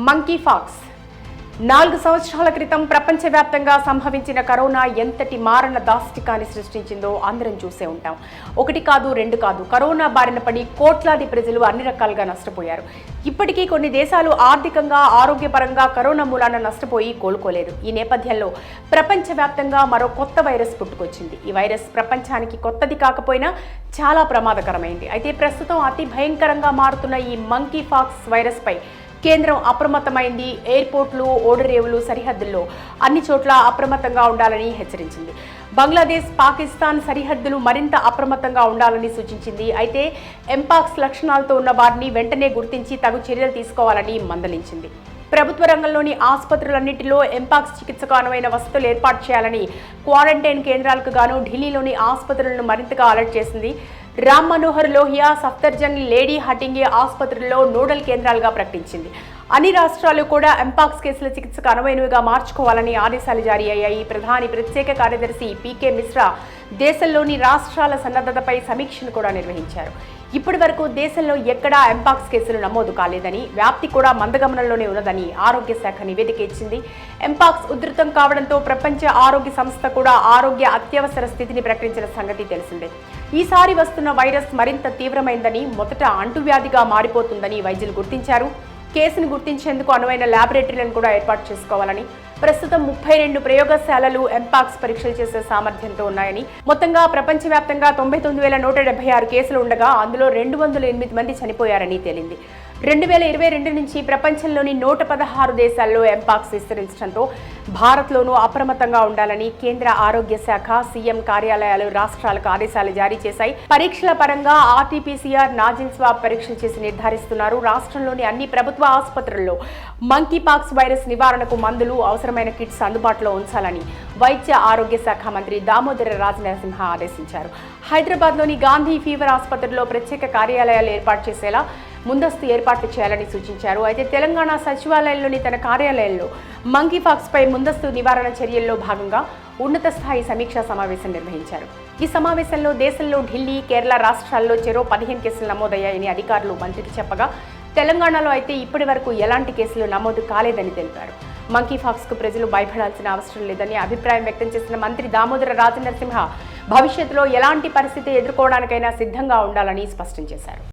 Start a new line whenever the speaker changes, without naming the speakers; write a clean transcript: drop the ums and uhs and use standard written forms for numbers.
Monkey pox 4 సంవత్సరాల క్రితం ప్రపంచవ్యాప్తంగా సంభవించిన కరోనా ఎంతటి మారణ దాష్టికాన్ని సృష్టించిందో అందరం చూసే ఉంటాం. ఒకటి కాదు, రెండు కాదు, కరోనా బారిన పడి కోట్లాది ప్రజలు అన్ని రకాలుగా నష్టపోయారు. ఇప్పటికీ కొన్ని దేశాలు ఆర్థికంగా, ఆరోగ్యపరంగా కరోనా మూలాన నష్టపోయి కోలుకోలేదు. ఈ నేపథ్యంలో ప్రపంచవ్యాప్తంగా మరో కొత్త వైరస్ పుట్టుకొచ్చింది. ఈ వైరస్ ప్రపంచానికి కొత్తది కాకపోయినా చాలా ప్రమాదకరమైంది. అయితే ప్రస్తుతం అతి భయంకరంగా మారుతున్న ఈ మంకీ ఫాక్స్ వైరస్ పై కేంద్రం అప్రమత్తమైంది. ఎయిర్పోర్ట్లు, ఓడరేవులు, సరిహద్దుల్లో అన్ని చోట్ల అప్రమత్తంగా ఉండాలని హెచ్చరించింది. బంగ్లాదేశ్, పాకిస్తాన్ సరిహద్దులు మరింత అప్రమత్తంగా ఉండాలని సూచించింది. అయితే ఎంపాక్స్ లక్షణాలతో ఉన్న వారిని వెంటనే గుర్తించి తగు చర్యలు తీసుకోవాలని మందలించింది. ప్రభుత్వ రంగంలోని ఆసుపత్రులన్నింటిలో ఎంపాక్స్ చికిత్సకు అనువైన వసతులు ఏర్పాటు చేయాలని, క్వారంటైన్ కేంద్రాలకు గాను ఢిల్లీలోని ఆసుపత్రులను మరింతగా అలర్ట్ చేసింది. రామ్ మనోహర్ లోహియా, సఫ్దర్జంగ్, లేడీ హటింగే ఆసుపత్రుల్లో నోడల్ కేంద్రాలుగా ప్రకటించింది. అన్ని రాష్ట్రాలు కూడా ఎంపాక్స్ కేసుల చికిత్సకు అనువైనవిగా మార్చుకోవాలని ఆదేశాలు జారీ అయ్యాయి. ప్రధాని ప్రత్యేక కార్యదర్శి పీకే మిశ్రా దేశంలోని రాష్ట్రాల సన్నద్ధతపై సమీక్షను కూడా నిర్వహించారు. ఇప్పటి వరకు దేశంలో ఎక్కడా ఎంపాక్స్ కేసులు నమోదు కాలేదని, వ్యాప్తి కూడా మందగమనంలోనే ఉన్నదని ఆరోగ్య శాఖ నివేదిక ఇచ్చింది. ఎంపాక్స్ ఉధృతం కావడంతో ప్రపంచ ఆరోగ్య సంస్థ కూడా ఆరోగ్య అత్యవసర స్థితిని ప్రకటించిన సంగతి తెలిసిందే. ఈసారి వస్తున్న వైరస్ మరింత తీవ్రమైందని, మొదట అంటువ్యాధిగా మారిపోతుందని వైద్యులు గుర్తించారు. కేసును గుర్తించేందుకు అనువైన ల్యాబొరేటరీలను కూడా ఏర్పాటు చేసుకోవాలని, ప్రస్తుతం 32 ప్రయోగశాలలు ఎంపాక్స్ పరీక్షలు చేసే సామర్థ్యంతో ఉన్నాయని, మొత్తంగా ప్రపంచవ్యాప్తంగా 99,176 కేసులు ఉండగా అందులో 208 మంది చనిపోయారని తేలింది. 2022 నుంచి ప్రపంచంలోని 116 దేశాల్లో ఎంపాక్స్ విస్తరించడంతో భారత్లోనూ అప్రమత్తంగా ఉండాలని కేంద్ర ఆరోగ్య శాఖ, సీఎం కార్యాలయాలు రాష్ట్రాలకు ఆదేశాలు జారీ చేశాయి. పరీక్షల పరంగా ఆర్టీపీసీఆర్, నాజిల్ స్వాబ్ పరీక్షలు చేసి నిర్ధారిస్తున్నారు. రాష్ట్రంలోని అన్ని ప్రభుత్వ ఆసుపత్రుల్లో మంకీ పాక్స్ వైరస్ నివారణకు మందులు, అవసరమైన కిట్స్ అందుబాటులో ఉంచాలని వైద్య ఆరోగ్య శాఖ మంత్రి దామోదర రాజనరసింహ ఆదేశించారు. హైదరాబాద్లోని గాంధీ ఫీవర్ ఆసుపత్రిలో ప్రత్యేక కార్యాలయాలు ఏర్పాటు చేసేలా ముందస్తు ఏర్పాట్లు చేయాలని సూచించారు. అయితే తెలంగాణ సచివాలయంలోని తన కార్యాలయంలో మంకీ పాక్స్ పై ముందస్తు నివారణ చర్యల్లో భాగంగా ఉన్నత స్థాయి సమీక్షా సమావేశం నిర్వహించారు. ఈ సమావేశంలో దేశంలో ఢిల్లీ, కేరళ రాష్ట్రాల్లో చెరో 15 కేసులు నమోదయ్యాయని అధికారులు మంత్రికి చెప్పగా, తెలంగాణలో అయితే ఇప్పటి వరకు ఎలాంటి కేసులు నమోదు కాలేదని తెలిపారు. మంకీ ఫాక్స్కు ప్రజలు భయపడాల్సిన అవసరం లేదని అభిప్రాయం వ్యక్తం చేసిన మంత్రి దామోదర రాజనరసింహ భవిష్యత్తులో ఎలాంటి పరిస్థితి ఎదుర్కోవడానికైనా సిద్ధంగా ఉండాలని స్పష్టం చేశారు.